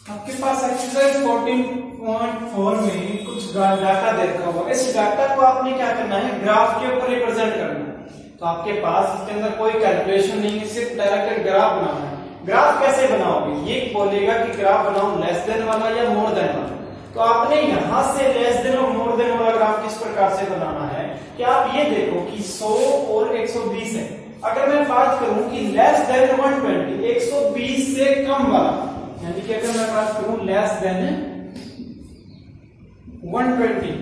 आपके पास एक्सरसाइज 14.4 में कुछ डाटा देखा होगा। इस डाटा को आपने क्या करना है, ग्राफ के ऊपर रिप्रेजेंट करना है। तो आपके पास इसके अंदर कोई कैलकुलेशन नहीं है, सिर्फ डायरेक्ट ग्राफ बनाना है। ग्राफ कैसे बनाओगे, ये बोलेगा कि ग्राफ बनाओ लेस देन वाला या मोर देन वाला। तो आपने यहां से लेस देन और मोर देन वाला ग्राफ किस प्रकार से बनाना है कि आप ये देखो कि 100 और 120 है। अगर मैं बात करूं कि लेस देन 120, 120 से कम वाला, यानी कि अगर मैं बात करूं लेस देन 120,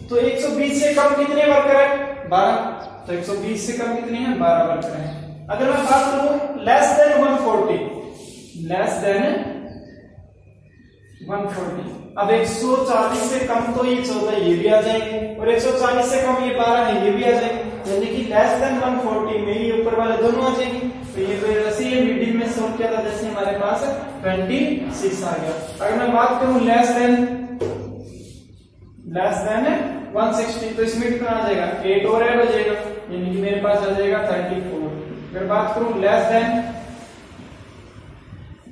तो 120 से कम कितने वर्कर है, 12। तो 120 से कम कितने हैं, 12 वर्कर हैं। अगर मैं बात करूं लेस देन 140, लेस देन 140, अब 140 से कम तो ये 14 ये भी आ जाएंगे, और 140 से कम ये 12 है ये भी आ जाएंगे, यानी कि लेस देन 140 में ये ऊपर वाले दोनों आ जाएंगे। तो ये वैसे ये मीडियम में सोल्व किया था, जैसे हमारे पास 26 आ गया। अगर मैं बात करूं लेस देन 160, तो इसमें कितना आ जाएगा, 8 और ऐड हो जाएगा, यानी कि मेरे पास आ जाएगा 34। अगर बात करूं लेस देन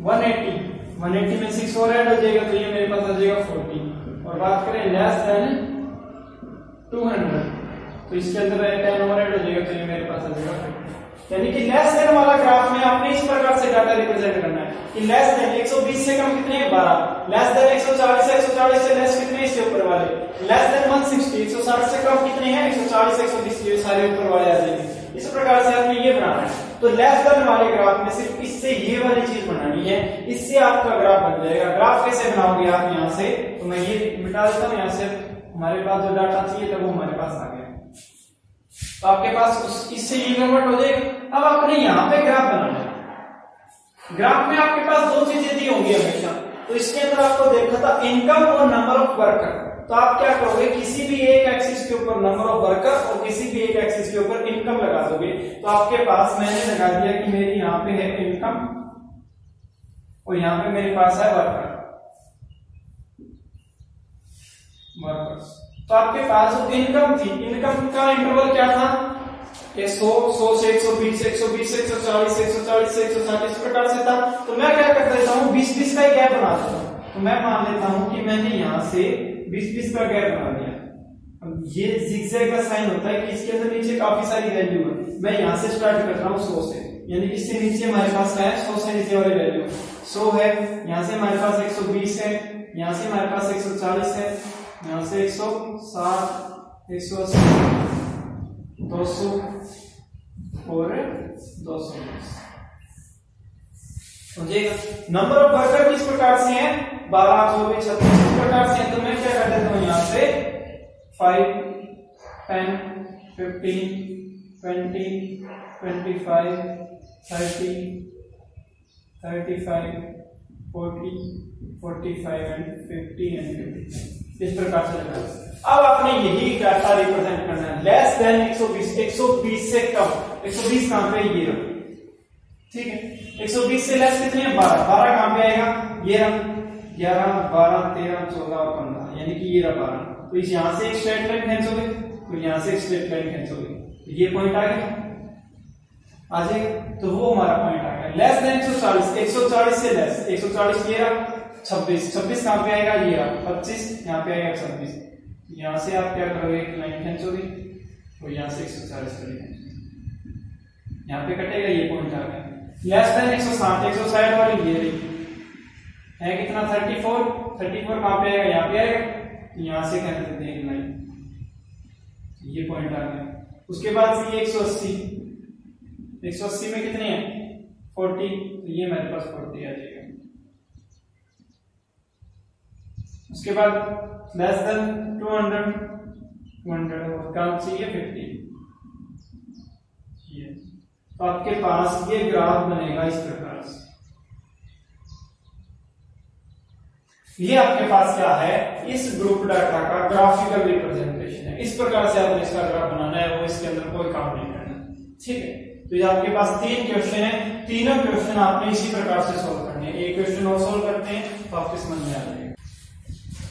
180, 180 में 6 और ऐड हो जाएगा, तो ये मेरे पास आ जाएगा 40। और बात करें लेस देन 200, तो इसके अंदर 10 और ऐड हो जाएगा, तो ये मेरे पास आ जाएगा 50। यानी कि लेस देन वाला ग्राफ में आपने इस प्रकार से डाटा रिप्रेजेंट करना है कि लेस देन 120 से कम कितने हैं, 12। लेस देन 140 से 140 से लेस कितने हैं, इसके ऊपर वाले। लेस देन 160, 160 से कम कितने हैं, 140 से 120, ये सारे ऊपर वाले आ जाएंगे। इस प्रकार से आपने ये बनाना है। तो लेस देन वाले ग्राफ में सिर्फ इससे ये वाली चीज बनानी है, इससे आपका ग्राफ बन जाएगा। ग्राफ कैसे बनाओगे आप यहाँ से, तो मैं ये मिटा देता हूँ यहाँ से, हमारे पास जो डाटा चाहिए था वो हमारे पास आ गया। तो आपके पास इससे ये कन्वर्ट हो जाएगा। अब आपने यहाँ पे ग्राफ बनाना है। ग्राफ में आपके पास दो चीजें दी होंगी हमेशा। तो इसके अंदर आपको देखा था इनकम और नंबर ऑफ वर्कर। तो आप क्या करोगे, किसी भी एक एक्सिस के ऊपर नंबर ऑफ वर्कर और किसी भी एक एक्सिस के ऊपर इनकम लगा दोगे। तो आपके पास मैंने लगा दिया कि मेरी यहाँ पे है इनकम और यहाँ पे मेरे पास है वर्कर, वर्कर्स। तो आपके पास जो इनकम थी, इनकम का इंटरवल क्या था, 100 से 120, 120 से 140, 140 से 160, इस प्रकार से था। तो मैं क्या कर देता हूँ, 20-20 का गैप बना देता हूँ। तो मैं मान लेता हूँ कि मैंने यहाँ से 20-20 का गैप बना दिया। अब ये जिगजैग का साइन होता है कि इसके अंदर नीचे काफी सारी वैल्यू है। मैं यहाँ से स्टार्ट कर रहा हूँ 100 से, यानी कि इससे नीचे हमारे पास है 100 से नीचे वाली वैल्यू 100 है। यहाँ से हमारे पास 120 है, यहाँ से हमारे पास 140 है, यहाँ से 160, 180, 200 और 210 हो जाएगा। नंबर ऑफ वर्कर किस प्रकार से है, 12, 24, 36 इस प्रकार से है। तो मैं क्या कर देता हूँ, यहाँ से 5, 10, 15, 20, 25, 30, 35, 40, 45 एंड 50 एंड 50 इस प्रकार से लगा। अब आपने यही डाटा रिप्रेजेंट करना है। लेस देन 120, 120 से कम, 120 कहां पे, ये रहा, ठीक है। 120 से लेस कितने हैं, 12, 12 कहां पे आएगा, ये रहा, 11, 12, 13, 14 और 15, यानी कि ये रहा 12। तो इस यहां से एक स्ट्रेट लाइन खींचोगे, तो यहां से एक स्ट्रेट लाइन खींचोगे, तो ये पॉइंट आ गया, आ जाएगा। तो वो हमारा पॉइंट आ गया। लेस देन 140, 140 से लेस, 140 ये रहा, 26, 26 कहां पे आएगा, ये रहा, 25 यहाँ पे आएगा, 26। यहां से आप क्या करोगे, एक लाइन खींचोगे, तो यहां से 140 करेंगे, यहाँ पे कटेगा, ये पॉइंट आ गया। लेस देन 160, 160 वाली ये रही है कितना, 34, 34 कहां पे आएगा, यहाँ पे आएगा, यहां से क्या करते हैं एक लाइन, ये पॉइंट आ गया। उसके बाद से ये 180, 180 में कितने हैं, 40, तो ये मेरे पास 40 आ जाएगा। उसके बाद लेस देन 200, 200 और काम चाहिए 50, ये। तो आपके पास ये ग्राफ बनेगा इस प्रकार से। ये आपके पास क्या है, इस ग्रुप डाटा का ग्राफिकल रिप्रेजेंटेशन है। इस प्रकार से आपने इसका ग्राफ बनाना है, वो इसके अंदर कोई काम नहीं करना, ठीक है। तो ये आपके पास 3 क्वेश्चन है, तीनों क्वेश्चन आपने इसी प्रकार से सोल्व करने हैं। एक क्वेश्चन और सोल्व करते हैं तो आपके समझ में आ जाएगा।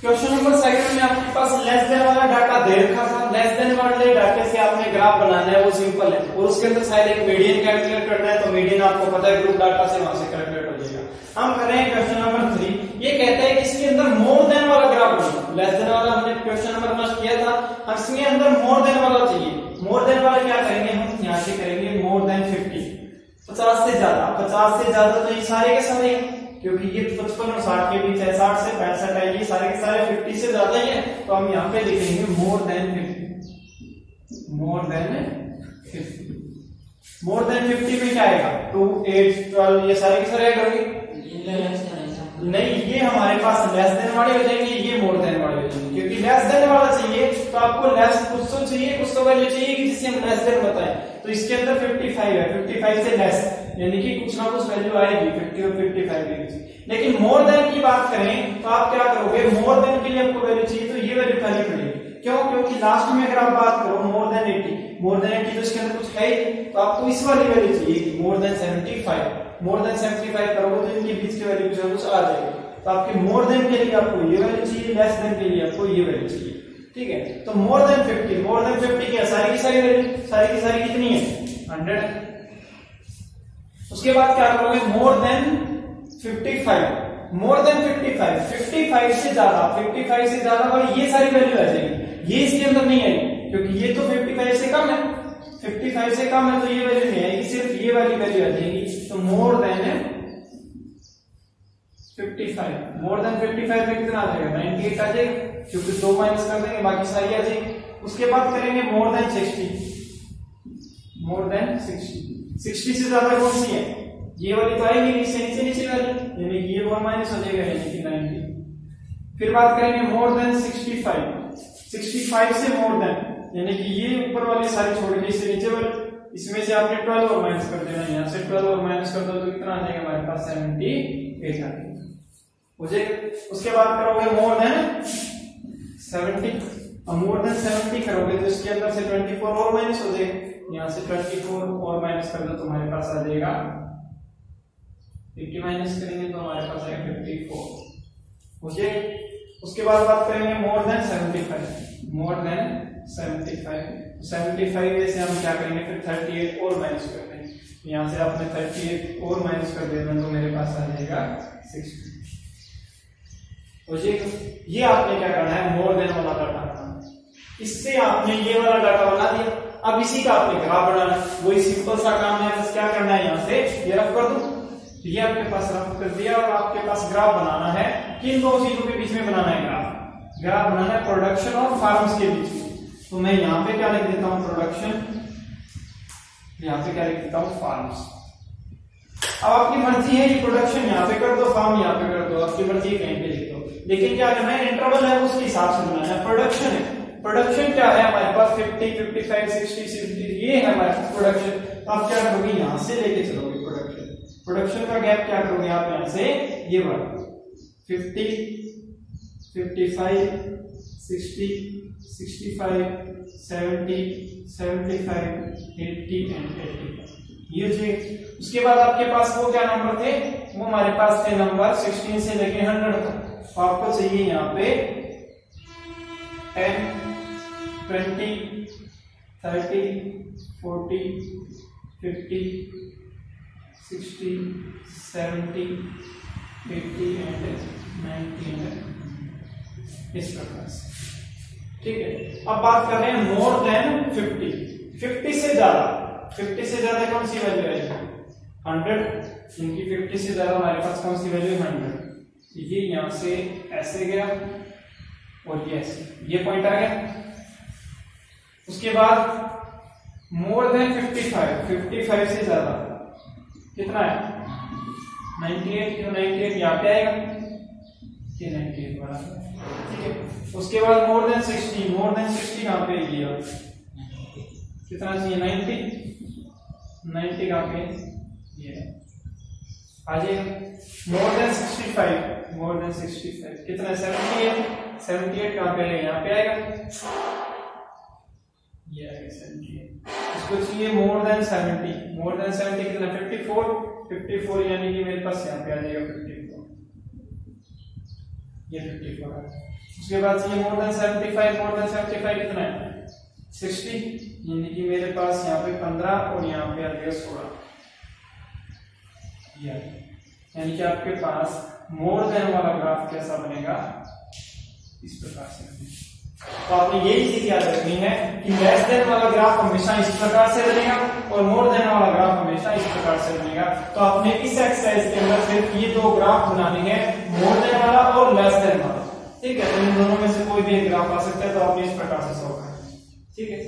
क्वेश्चन नंबर 2 में आपके पास लेस देन वाला डाटा दे रखा था। लेस देन वाले डाटे से आपने ग्राफ बनाना है, वो सिंपल है, और उसके अंदर शायद एक मीडियन कैलकुलेट करना है। तो मीडियन आपको पता है ग्रुप डाटा से वहां से कैलकुलेट हो जाएगा। हम कर रहे हैं क्वेश्चन नंबर 3। ये कहते अंदर मोर देन वाला ग्राफ बनाओ। लेस देन वाला हमने क्वेश्चन नंबर फर्स्ट किया था, हम इसके अंदर मोर देन वाला चाहिए। मोर देन वाला क्या करेंगे हम, यहाँ से करेंगे मोर देन 50, 50 से ज्यादा। 50 से ज्यादा तो ये सारे के सारे, क्योंकि ये 55 और 60 के बीच है, 60 से 65 है, ये सारे के सारे 50 से ज्यादा ही है, तो हम यहाँ पे लिखेंगे more than 50। More than 50, more than 50 में क्या आएगा, 2, 8, 12, ये सारे के सारे ऐड होंगे। नहीं, ये हमारे पास लेस देन वाले हो जाएंगे, ये मोर देन वाले हो जाएंगे, क्योंकि लेस देन वाला चाहिए तो आपको लेस कुछ तो चाहिए, कुछ तो वैल्यू चाहिए कि जिससे हम लेस देन बताएं। तो इसके अंदर 55 है, 55 से लेस, यानी कि कुछ ना कुछ वैल्यू आएगी 50 और 55 के बीच। लेकिन मोर देन की बात करें तो आप क्या करोगे, मोर देन के लिए आपको वैल्यू चाहिए तो ये वैल्यू खाली पड़ेगी। क्यों, क्योंकि लास्ट में अगर आप बात करो मोर देन 80, मोर देन 80 तो इसके अंदर कुछ है ही, तो आपको इस वाली वैल्यू चाहिए मोर देन 75। मोर देन 75 करोगे तो इनके बीच की वैल्यू कुछ आ जाएगी। तो आपके मोर देन के लिए आपको ये वैल्यू चाहिए, लेस देन के लिए आपको ये वैल्यू चाहिए। ठीक है, तो मोर देन 50, मोर देन 50 क्या, सारी की सारी वैल्यू, सारी की सारी कितनी है, 100। उसके बाद क्या करोगे, मोर देन 55, मोर देन 55, 55 से ज्यादा, 55 से ज्यादा वाली ये सारी वैल्यू आ जाएगी, ये इसके अंदर नहीं आएगी, क्योंकि ये तो 55 से कम है, 55 से कम है तो ये वैल्यू नहीं आएगी, सिर्फ ये वाली वैल्यू आ जाएगी। तो मोर देन 55, मोर देन 55 में कितना आ जाएगा, 98 आ जाएगा, क्योंकि 2 माइनस कर देंगे बाकी सारी आ जाएगी। उसके बाद करेंगे मोर देन 60, मोर देन 60, 60 से ज्यादा कौन सी है, ये वाली तो आएगी नीचे नीचे नीचे वाली, यानी कि ये 1 माइनस हो जाएगा, यानी कि 90। फिर बात करेंगे मोर देन 65, 65 से मोर देन, यानी कि ये ऊपर वाली सारी छोड़ के इससे नीचे वाली, इसमें से आपने 12 और माइनस कर देना, यहाँ से 12 और माइनस कर दो तो कितना आ जाएगा हमारे पास, 78 आ जाएगा। उसके बाद करोगे मोर देन 70, और मोर देन 70 करोगे तो इसके अंदर से 24 और माइनस हो जाएगा, यहाँ से 24 और माइनस कर दो तो हमारे पास आ जाएगा 50, माइनस करेंगे तो हमारे पास आएगा 54 हो जाएगा। उसके बाद बात करेंगे मोर देन 75, मोर देन 75, 75 में से हम क्या करेंगे, फिर 38 और माइनस कर देंगे, यहाँ से आपने 38 और माइनस कर देना तो मेरे पास आ जाएगा 60 हो जाएगा। ये आपने क्या करना है, मोर देन वाला डाटा बनाना। इससे आपने ये वाला डाटा बना दिया, अब इसी का आपने ग्राफ बनाना है, वही सिंपल सा काम है, बस क्या करना है, यहाँ से ये रफ कर दो, ये आपके पास रफ कर दिया, और आपके पास ग्राफ बनाना है, किन दो चीजों के बीच में बनाना है ग्राफ, ग्राफ बनाना है प्रोडक्शन और फार्म्स के बीच में। तो मैं यहाँ पे क्या लिख देता हूँ, प्रोडक्शन, यहाँ पे क्या लिख देता हूँ, फार्म्स। अब आपकी मर्जी है, ये प्रोडक्शन यहाँ पे कर दो, फार्म यहाँ पे कर दो, आपकी मर्जी कहीं पे लिख दो, लेकिन क्या करना है, इंटरवल है उसके हिसाब से बनाना है। प्रोडक्शन है, प्रोडक्शन क्या है हमारे पास, 50, 55, 60, 60, ये है हमारे पास प्रोडक्शन। आप क्या करोगे, यहाँ से लेके चलोगे प्रोडक्शन, प्रोडक्शन का गैप क्या करोगे आप, यहाँ से ये वाला 50, 55, 60, 65, 70, 75, 80 एंड 85 ये जो। उसके बाद आपके पास वो क्या नंबर थे, वो हमारे पास थे नंबर 16 से लेके 100 तक। तो आपको चाहिए यहाँ पे 10, 20, 30, 40, 50, 60, 70, 80 एंड 90 इस प्रकार से। ठीक है, अब बात कर रहे हैं मोर देन 50, 50 से ज्यादा, 50 से ज्यादा कौन सी वैल्यू है, 100, इनकी 50 से ज्यादा हमारे पास कौन सी वैल्यू, 100। ये यहां से ऐसे गया और ये ऐसे, ये पॉइंट आ गया। उसके बाद मोर देन 55, 55 से ज्यादा कितना है, 98, 98 यहाँ पे आएगा, ये 98 बड़ा, ठीक है। उसके बाद मोर देन 60, मोर देन 60 कहाँ पे लिया, कितना चाहिए, 90, 90 कहाँ पे, ये आ जाएगा। मोर देन 65, मोर देन 65 कितना, 78, 78 कहाँ पे है, यहाँ पे आएगा, ये आएगा 78। इसको चाहिए मोर देन 70, मोर देन 70 कितना, 54, 54 यानी कि मेरे पास यहाँ पे आ जाएगा 54, ये 54 है। उसके बाद चाहिए मोर देन 75, मोर देन 75 कितना है, 60 यानी कि मेरे पास यहाँ पे 15 और यहाँ पे आ जाएगा 16, यानी कि आपके पास मोर देन वाला ग्राफ कैसा बनेगा, इस प्रकार से। तो आपने यही चीज याद रखनी है कि लेस देन वाला ग्राफ हमेशा इस प्रकार से बनेगा और मोर देन वाला ग्राफ हमेशा इस प्रकार से बनेगा। तो आपने इस एक्सरसाइज के अंदर सिर्फ ये दो ग्राफ बनाने हैं, मोर देन वाला और लेस देन वाला, ठीक है। तो इन दोनों में से कोई भी एक ग्राफ आ सकता है, तो आपने इस प्रकार से सॉल्व करना है, ठीक है।